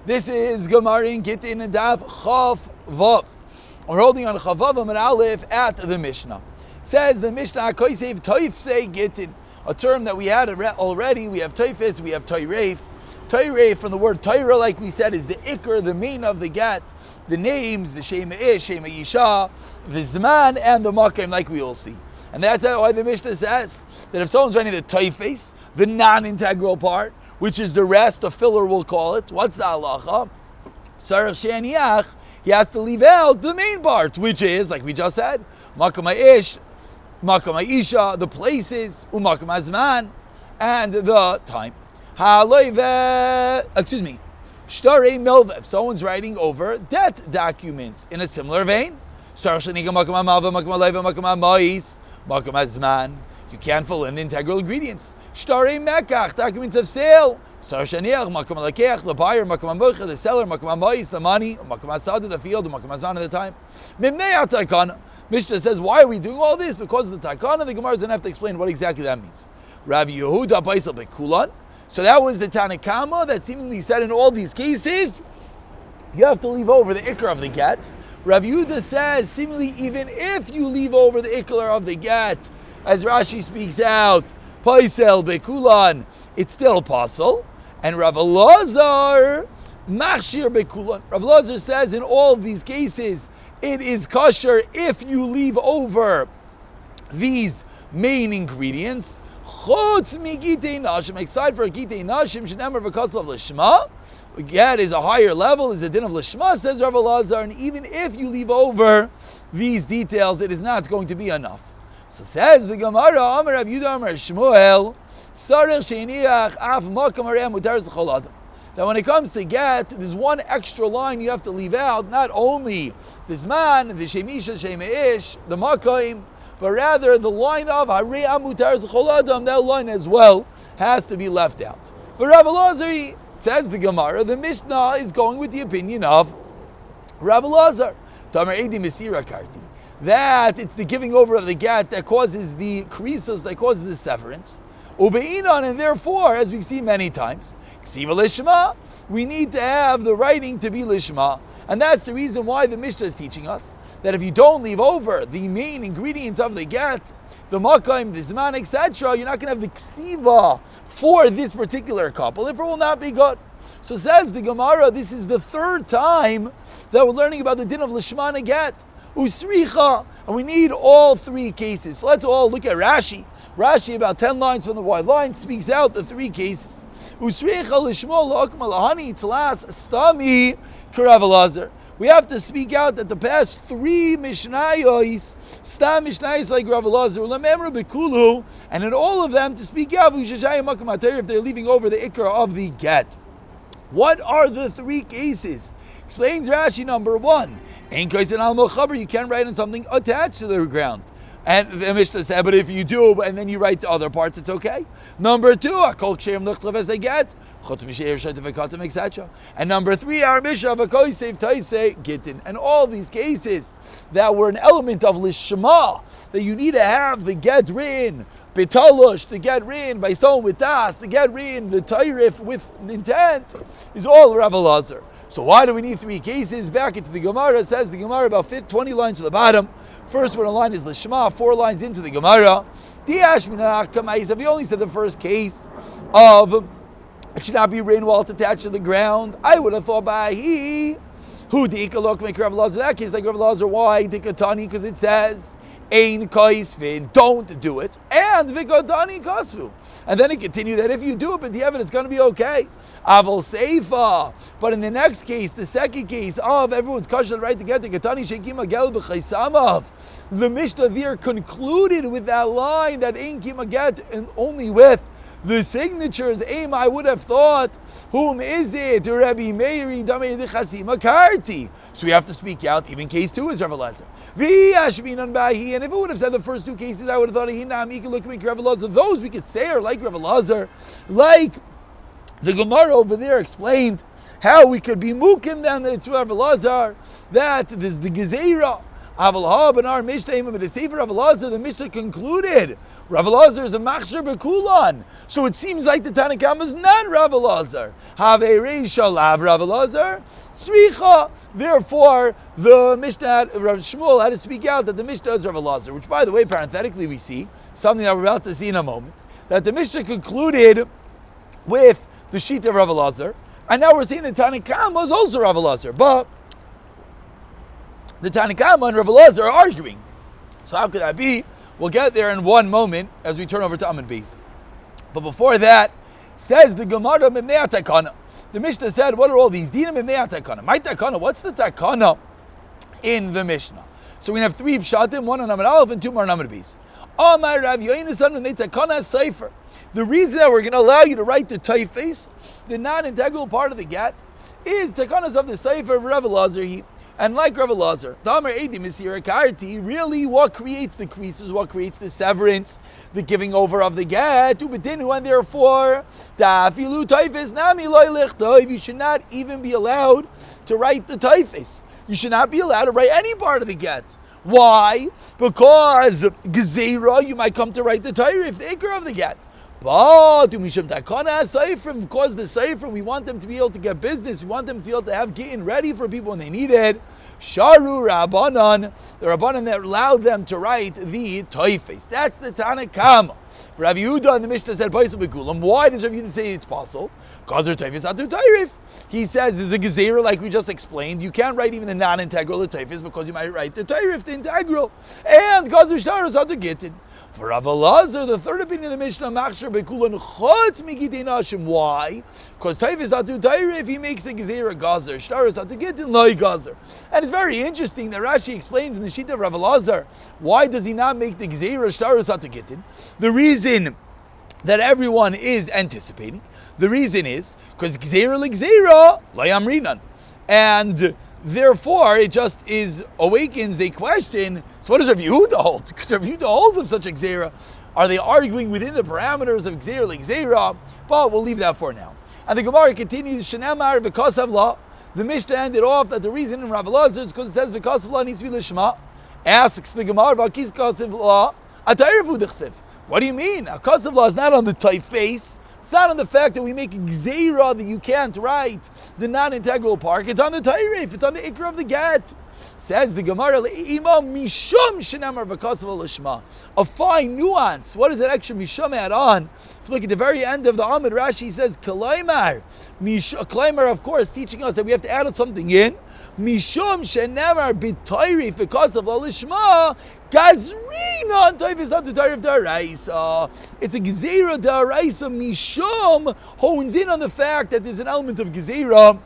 This is Gemara in Gittin and Daf Chav Vav. We're holding on Chav Vav and Aleph at the Mishnah. Says the Mishnah, Concise Toifse Gittin, a term that we had already. We have Toifes, we have Toireif. Toireif from the word Toira, like we said, is the Iker, the main of the get, the names, the Shema Ish, Shema Yisha, the Zman, and the Makim, like we all see. And that's why the Mishnah says that if someone's writing the Toifes, the non-integral part, which is the rest, the filler we'll call it, what's the halacha? Sarach she'aniach, he has to leave out the main part, which is, like we just said, Makam Ish, Makam Isha, the places, Umakam Azman, and the time. Shtarei Milva, if someone's writing over debt documents in a similar vein, Sarach she'aniach, Makam Amalva, Makam Aleiva, Makam Amais, Makam Azman, you can't fill in the integral ingredients. Shtarei Mekach, documents of sale. Sar Shaniach, Makam Alakech, the buyer, Makam Amocha, the seller, Makam Amois, the money, Makam Asad, the field, Makam Azan at the time. Mimnei Taikana. Mishnah says, why are we doing all this? Because of the Taikana. The Gemara doesn't have to explain what exactly that means. Rav Yehuda Baisel Bekulan. So that was the Tanakama that seemingly said in all these cases, you have to leave over the Ikar of the get. Rav Yehuda says, seemingly even if you leave over the Ikar of the get, as Rashi speaks out, Paisel Bekulan, it's still possible. And Rav Elazar, Machshir Bekulan. Rav Elazar says in all of these cases, it is kosher if you leave over these main ingredients. Chutz mi Gittin Nashim, except for Gittin Nashim, Shenemar v'Kasav Lishma. Get is a higher level, is a din of Lishma, says Rav Elazar, and even if you leave over these details, it is not going to be enough. So says the Gemara, Amar Rav Yehuda Amar Shmuel, Sarach she'aniach af makam harei mutaris l'chol adam. That when it comes to get, there's one extra line you have to leave out, not only the Zman, the Shemisha, Shema Ish, the Makaim, but rather the line of harei mutaris l'chol adam, that line as well has to be left out. But Rav Elazar, says the Gemara, the Mishnah is going with the opinion of Rav Elazar. Tamar Edi Mesira Karti. That it's the giving over of the get that causes the krisos, that causes the severance. Ubeinon, and therefore, as we've seen many times, ksiva lishma, we need to have the writing to be lishma. And that's the reason why the Mishnah is teaching us that if you don't leave over the main ingredients of the get, the makaim, the zman, etc., you're not going to have the ksiva for this particular couple. If it will not be good. So says the Gemara, this is the third time that we're learning about the din of lishma and get. Usricha, and we need all three cases. So let's all look at Rashi. Rashi, about 10 lines from the wide line, speaks out the three cases. Usricha lishmo la'akma lahani tlas stami k'Rav Elazar. We have to speak out that the past three Mishnayos, stam Mishnayos like Rav Elazar, lememra bekulu, and in all of them to speak out if they're leaving over the ikra of the get. What are the three cases? Explains Rashi, number one. You can't write on something attached to the ground. And the Mishnah said, but if you do, and then you write the other parts, it's okay. Number two, etc. And number three, our Mishnah, Gittin. And all these cases that were an element of Lishma, that you need to have the get written, Betalush, the get written by someone with das, the get written, the Tairif with intent, is all Rav Elazar. So why do we need three cases? Back into the Gemara, says the Gemara about 20 lines to the bottom. First one line is Lishma, 4 lines into the Gemara. If you only said the first case of it should not be written while it's attached to the ground, I would have thought by he who dikalok make Rav Elazar. That case like Rav Elazar, why dikatani? Because it says Ein kaisvin, don't do it, and vikotani kasvu. And then it continued that if you do it, but the evidence is going to be okay. Aval seifa. But in the next case, the second case of everyone's kosher right to get the katani shekim agel b'chaisamav, the Mishnah there concluded with that line that ein kim aget and only with the signatures. Aim, I would have thought, whom is it? Rabbi Meiri Damei Chasima Karti. So we have to speak out. Even case 2 is Rav Elazar. And if it would have said the first two cases, I would have thought Rav Elazar. Those we could say are like Rav Elazar, like the Gemara over there explained how we could be mukim them that it's Rav Elazar, that there's the Gezerah Aval ha ben our Mishnah imam the Sefer Rav Elazar, the Mishnah concluded Rav Elazar is a machshir bekulan. So it seems like the Tanakhama is not Rav Elazar. Have a reisha lav Rav Elazar. Sricha. Therefore, the Mishnah, Rav Shmuel had to speak out that the Mishnah is Rav Elazar, which, by the way, parenthetically we see, something that we're about to see in a moment, that the Mishnah concluded with the sheet of Rav Elazar, and now we're seeing the Tanakhama is also Rav Elazar, but the Tanakhama and Rav Elazar are arguing. So how could that be? We'll get there in one moment as we turn over to Amud Beis. But before that, says the Gemara Mimnei Takana. The Mishnah said, what are all these? Dina Mimnei Takana. My Takana, what's the Takana in the Mishnah? So we have three Pshatim, one on Amud Aleph and two more on Amud Beis. Amar Rav Yoinasan Mimnei Takana Sefer. The reason that we're going to allow you to write the typeface, the non-integral part of the get, is Takanas of the Sefer of Rav Elazar. And like Rav Elazar, really what creates the creases, what creates the severance, the giving over of the get, and therefore, you should not even be allowed to write the typhus. You should not be allowed to write any part of the get. Why? Because Gezerah, you might come to write the Torah, the ikr of the get. But because the Sefer, we want them to be able to get business, we want them to be able to have Gittin ready for people when they need it. Sharu Rabbanan, the Rabbanan that allowed them to write the Toifes. That's the Tanakhama. Rav Yehuda in the Mishnah said, why does Rav Yehuda say it's possible? Because their Toifes atu Tairif. He says there's a Gezerah, like we just explained. You can't write even the non-integral, the Toifes, because you might write the Tairif, the integral. And because there's Sharu atu Gittin. For Rav Elazar, the third opinion of the Mishnah, Machshir Bekulan Chutz Migidin Hashim. Why? Because Taifis Atu Taira, if he makes a Gezerah Gazer, Shtaris Atu Gittin Loi Gazer. And it's very interesting that Rashi explains in the sheet of Rav Elazar, why does he not make the Gezerah Shtaris Atu Gittin? The reason that everyone is anticipating, the reason is, because Gezerah L'Gezerah, Loi Amrinan. And therefore, it just awakens a question. So what does Rav Yehuda hold? Because Rav Yehuda holds of such a Gzera. Are they arguing within the parameters of Gzera l'Gzera? But we'll leave that for now. And the Gemara continues, Shenamar v'kasav la. The Mishnah ended off that the reason in Rav Elazar is because it says v'kasav la needs to be l'shma. Asks the Gemara, v'akis kasav la, atayravu d'chsev. What do you mean? A kasav la is not on the typeface. It's not on the fact that we make a gzeira that you can't write the non-integral part. It's on the tairif. It's on the ikra of the get. Says the Gemara, mishum shenamar v'kasav l'shma. A fine nuance. What does that extra mishum add on? If you look at the very end of the Amud, Rashi says kalaimar. Kalaimar, of course, teaching us that we have to add something in. Mishum shenamar b'tairif v'kasav l'shma. Gazrina taifis atu tairif da'araisa. It's a gezerah da'araisa. Mishum hones in on the fact that there's an element of gezerah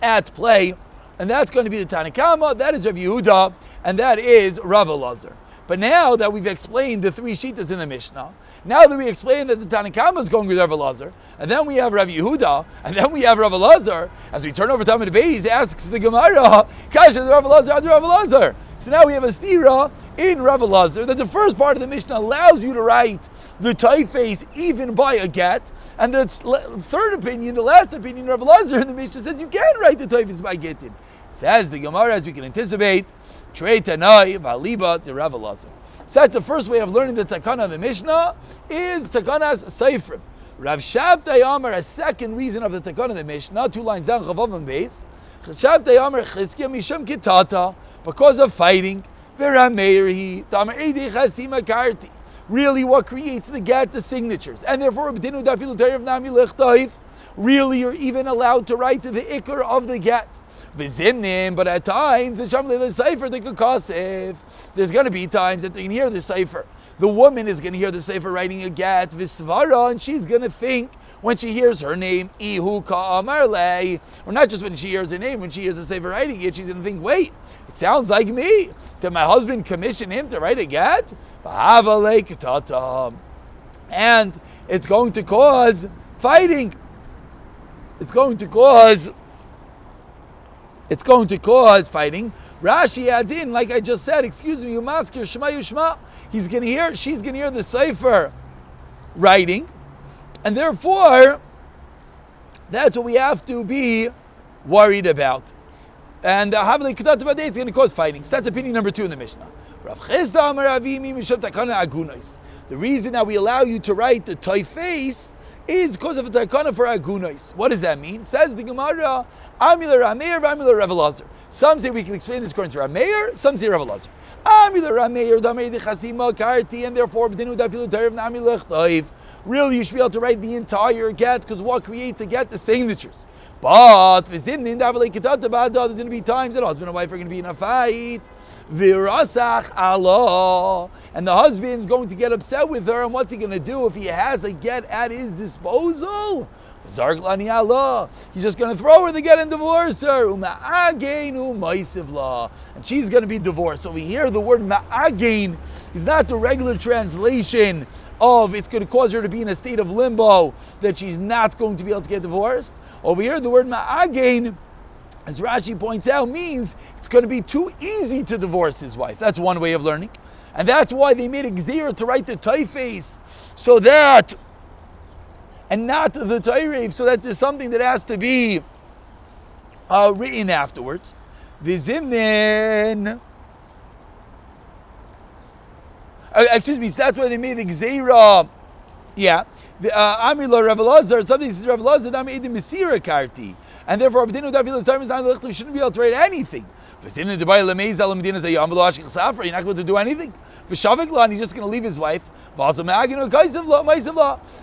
at play, and that's going to be the Tanakhama. That is Rav Yehuda, and that is Rav Elazar. But now that we've explained the three shitas in the Mishnah, now that we explained that the Tanakhama is going with Rav Elazar, and then we have Rav Yehuda, and then we have Rav Elazar, as we turn over to Amud Beis, asks the Gemara, Kasha Rav Elazar, Ad Rav Elazar. So now we have a stira in Rav Elazar that the first part of the Mishnah allows you to write the typeface even by a get, and the third opinion, the last opinion, Rav Elazar in the Mishnah says you can write the typeface by Gittin. Says the Gemara, as we can anticipate, Trei Tanai Valiba to Rav Elazar. So that's the first way of learning the takana of the Mishnah, is takanas seifrim. Rav Shabtai Amar, a second reason of the takana of the Mishnah, 2 lines down, Chavav and Beis. Shabtai Amar Chizkiya Misham Kitata, because of fighting. Verameirhi Tamar Eidei Chasima Karti. Really, what creates the get, the signatures, and therefore B'tinu Dafilu Tayrav Nami Lechtaif. Really, you're even allowed to write to the ikr of the get. V'zimnim, but at times the Shamli Sefer they could kasef. There's going to be times that they can hear the Sefer. The woman is going to hear the Sefer writing a get, V'svara, and she's going to think when she hears her name, Ihu Ka'amarle, or not just when she hears her name, when she hears the Sefer writing it, she's going to think, wait, it sounds like me. Did my husband commission him to write a get? And it's going to cause fighting. It's going to cause fighting. Rashi adds in, like I just said, excuse me, Yumaskir Shema Yushma. She's going to hear the Sefer writing, and therefore, that's what we have to be worried about. And Havli Kedat Badei, it's going to cause fighting. So that's opinion number 2 in the Mishnah. Rav Chisda Amar Avimi Mishum Takana Agunais. The reason that we allow you to write the typeface is because of a takana for agunais. What does that mean? Says the Gemara, Amila Rameir, Amila Rav Elazar. Some say we can explain this according to Rameir, some say Rav Elazar. Amila Rameir, Damei de Chasima Karti, and therefore B'dinu Dafilu Tarev Nami Lechtaif. Really, you should be able to write the entire get, because what creates a get? The signatures. But there's going to be times that husband and wife are going to be in a fight. Virasach Allah. And the husband's going to get upset with her, and what's he going to do if he has a get at his disposal? He's just going to throw her the get and divorce her. And she's going to be divorced. Over here, the word ma'again is not the regular translation of it's going to cause her to be in a state of limbo, that she's not going to be able to get divorced. Over here, the word ma'again, as Rashi points out, means it's going to be too easy to divorce his wife. That's one way of learning. And that's why they made a gzera to write the typeface, so that, and not the tyreif, so that there's something that has to be written afterwards. Vizimnin. Excuse me, so that's why they made the gzera. Yeah. Amila Rav Elazar, something says Rav Elazar, Dam Edim Mesira Karti. And therefore, Abdinu Dafilu time is not licht, you shouldn't be able to write anything. You're not going to do anything. And he's just going to leave his wife. And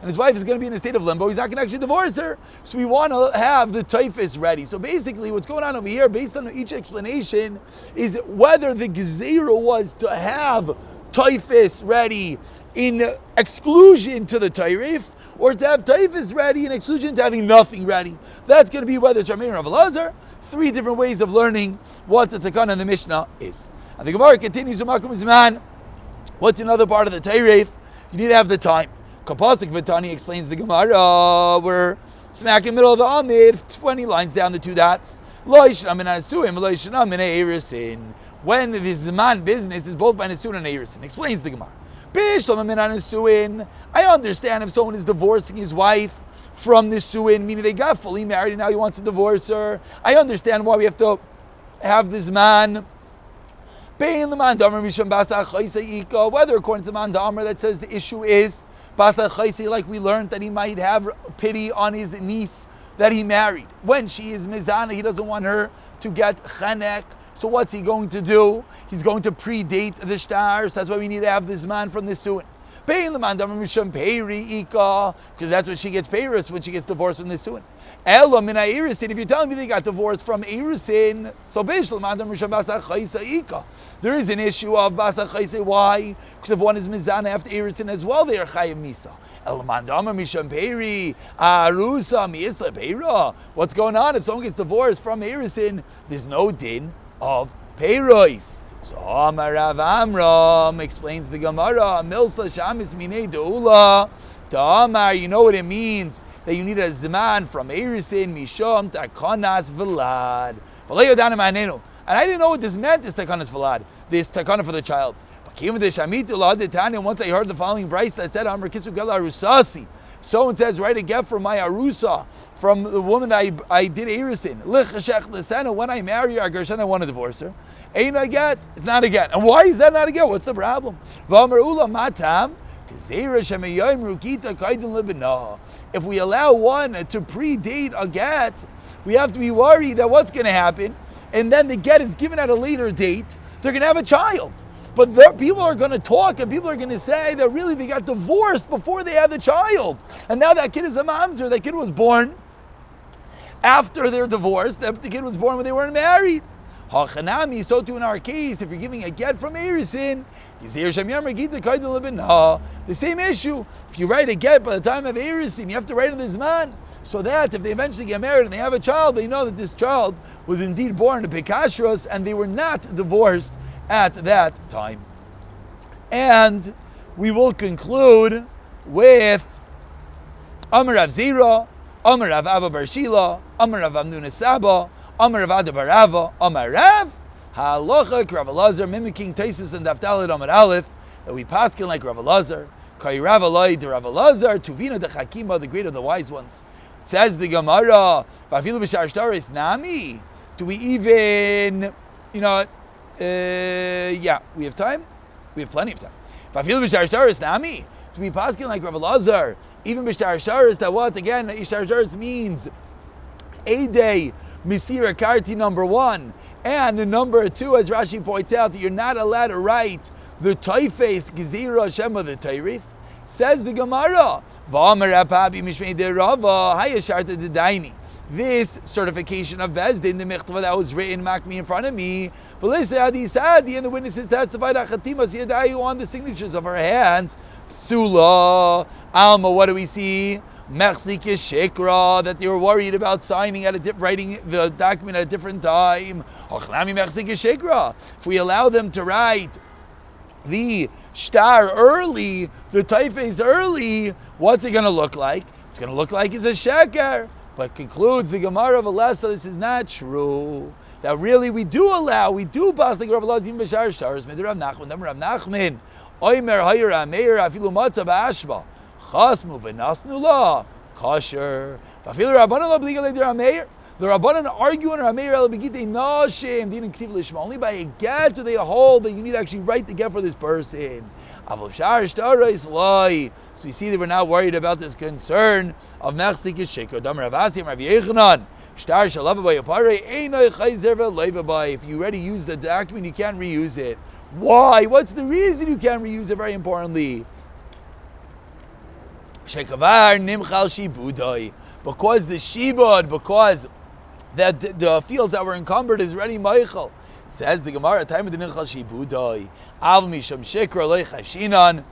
his wife is going to be in a state of limbo. He's not going to actually divorce her. So we want to have the typhus ready. So basically what's going on over here, based on each explanation, is whether the gezerah was to have typhus ready in exclusion to the tayrif, or to have typhus ready in exclusion to having nothing ready. That's going to be whether it's Rameir or Rav Elazar. 3 different ways of learning what the takana in the Mishnah is. And the Gemara continues to Makom Zman. What's another part of the tayrif? You need to have the time. Kapasik Vitani explains the Gemara. We're smack in the middle of the Amid, 20 lines down the 2 dots. When the Zman business is both by Nesuin and Eirisin. Explains the Gemara. I understand if someone is divorcing his wife from Nesuin, meaning they got fully married and now he wants to divorce her. I understand why we have to have this man. Whether according to the man Da'amr that says the issue is Basa Chaisi, like we learned that he might have pity on his niece that he married. When she is Mizana, he doesn't want her to get Chanek. So what's he going to do? He's going to predate the stars. That's why we need to have this man from the Suin. Because that's when she gets Paris, when she gets divorced from the Suin. If you're telling me they got divorced from Erisin, so there is an issue of Basa Chaise. Why? Because if one is Mizana after Erisin as well, they are Chayim Misa. What's going on? If someone gets divorced from Erisin, there's no din of Peiros. So Amarav Amram explains the Gemara, Milsa Shamis Minei Deula. Ta'amar, you know what it means? That you need a Zman from Erisin, Mishom, Takanas Velad. And I didn't know what this meant, this Takanas Velad, this Takana for the child. But came with the Shamitu La de Tanya, once I heard the following Bryce that said, Amr Kisu Gela Rusasi. So it says, write a get from my Arusa, from the woman I did Erisin. When I marry her, Gershon, I want to divorce her. Ain't I get? It's not a get. And why is that not a get? What's the problem? If we allow one to predate a get, we have to be worried that what's going to happen, and then the get is given at a later date, they're going to have a child. But people are going to talk, and people are going to say that really they got divorced before they had the child. And now that kid is a mamzer. That kid was born after their divorce. The kid was born when they weren't married. Hachanami, so too in our case, if you're giving a get from Erisin, the same issue. If you write a get by the time of Erisin, you have to write in this man, so that if they eventually get married and they have a child, they know that this child was indeed born to Pekashros and they were not divorced at that time. And we will conclude with Amar Rav Zira, Amar Rav Abba Bar Shila, Amar Rav Amnuna Saba, Amar Rav Ada Barava, Amar Rav, Halacha Rav Elazar, mimicking Taisus and Daftalit Amar Aleph, that we paskin like Rav Elazar, Kai Rav Elai de Rav Elazar, Tuvina de Chakima, the great of the wise ones. It says the Gemara, Vafilu b'shar shtaris nami, Do we even, yeah, we have time? We have plenty of time. If I feel b'shtar shtaris nami, to be paskin like Rav Elazar, even b'shtar shtaris, that what? Again, b'shtar shtaris means a day, misira karti number 1, and number 2, as Rashi points out, that you're not allowed to write the Taifes Gezira Shema the Tairif. Says the Gemara, this certification of Bezdin, the Mechtava that was written Makmi in front of me, and the witnesses testified on the signatures of her hands. Psula, Alma, what do we see? Mechzik Shekra, that they were worried about signing writing the document at a different time. If we allow them to write the shtar early, the taifes early, what's it going to look like? It's going to look like it's a sheker. But concludes the Gemara of Elasa, this is not true. That really we do pass the Rav Elazar even b'shar shtars. Mid Rav Nachman, Oimer hayra meir afilu matzah ba'ashba. Chasmu v'nasnu la kosher. V'afilu Rabbanan lo b'liga leidir Rameir. The Rabbanan argue on Rameir el begitei nashem didn't ksiv lishma. Only by a get do they hold that you need to actually write the get for this person. Avol shar shtarais loy. So we see that we're not worried about this concern of mechzik shekor. Dam Rav Asi Rav Yechanan. Shtar shalava b'yapare einay chayzer v'leiva by. If you already use the document, you can't reuse it. Why? What's the reason you can't reuse it? Very importantly. Shekavar nimchal shibudai. Because the shibud, because the fields that were encumbered is ready Michael. Says the Gemara, time of the nimchal shibudai. Av misham shikra leichashinan.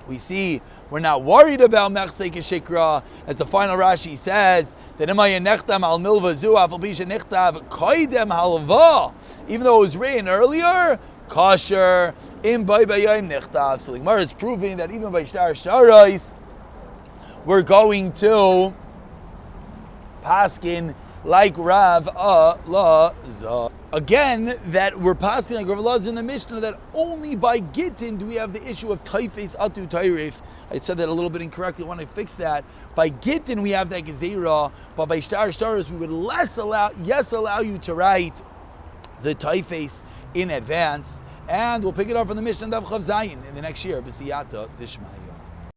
We see we're not worried about mechsek shikra, as the final Rashi says that imay nechtam al milva zu afal bisha nechtav koidem halva. Even though it was written earlier, kosher in bay bayayim nechtav. So the Gemara is proving that even by shtar sharais, we're going to paskin like Rav Elazar. Again, that we're paskin like Rav Elazar in the Mishnah, that only by Gittin do we have the issue of Taifes Atu Tairif. I said that a little bit incorrectly. I want to fix that. By Gittin we have that Gezerah, but by Shtar Shtaris we would allow you to write the Taifes in advance. And we'll pick it up from the Mishnah Daf Chav Zayin in the next year. B'siyata Dishmaya.